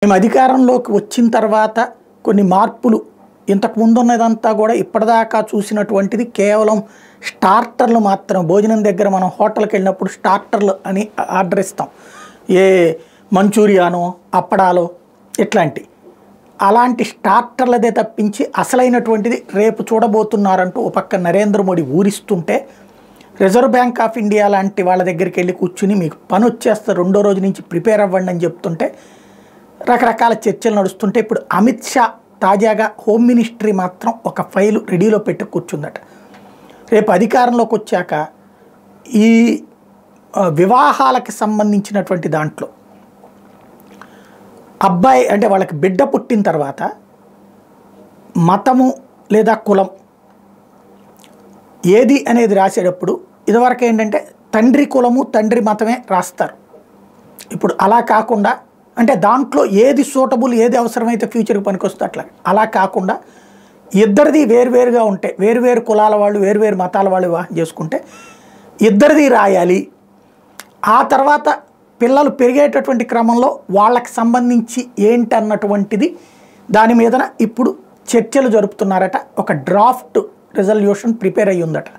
మేము అధికారంలోకి వచ్చిన తర్వాత కొన్ని మార్పులు ఇంతకు ముందు ఉన్నదంతా కూడా ఇప్పటిదాకా చూసినటువంటిది కేవలం స్టార్టర్లు మాత్రం. భోజనం దగ్గర మనం హోటల్కి వెళ్ళినప్పుడు స్టార్టర్లు అని ఆర్డర్ ఇస్తాం, ఏ మంచూరియానో అప్పడాలో ఇట్లాంటి అలాంటి స్టార్టర్లదే తప్పించి అసలైనటువంటిది రేపు చూడబోతున్నారంటూ ఒక పక్క నరేంద్ర మోడీ ఊరిస్తుంటే రిజర్వ్ బ్యాంక్ ఆఫ్ ఇండియా లాంటి వాళ్ళ దగ్గరికి వెళ్ళి కూర్చుని మీకు పని వచ్చేస్తే రెండో రోజు నుంచి ప్రిపేర్ అవ్వండి అని చెప్తుంటే రకరకాల చర్చలు నడుస్తుంటే ఇప్పుడు అమిత్ షా తాజాగా హోమ్ మినిస్ట్రీ మాత్రం ఒక ఫైలు రెడీలో పెట్టి కూర్చుందట. రేపు అధికారంలోకి వచ్చాక ఈ వివాహాలకు సంబంధించినటువంటి దాంట్లో అబ్బాయి అంటే వాళ్ళకి బిడ్డ పుట్టిన తర్వాత మతము లేదా కులం ఏది అనేది రాసేటప్పుడు ఇదివరకు ఏంటంటే తండ్రి కులము తండ్రి మతమే రాస్తారు. ఇప్పుడు అలా కాకుండా అంటే దాంట్లో ఏది సూటబుల్ ఏది అవసరమైతే ఫ్యూచర్కి పనికొస్తే అట్లా అలా కాకుండా ఇద్దరిది వేరువేరుగా ఉంటే వేరువేరు కులాల వాళ్ళు వేరువేరు మతాల వాళ్ళు వివాహం చేసుకుంటే ఇద్దరిది రాయాలి. ఆ తర్వాత పిల్లలు పెరిగేటటువంటి క్రమంలో వాళ్ళకి సంబంధించి ఏంటన్నటువంటిది దాని మీదన ఇప్పుడు చర్చలు జరుపుతున్నారట. ఒక డ్రాఫ్ట్ రిజల్యూషన్ ప్రిపేర్ అయ్యి ఉందట.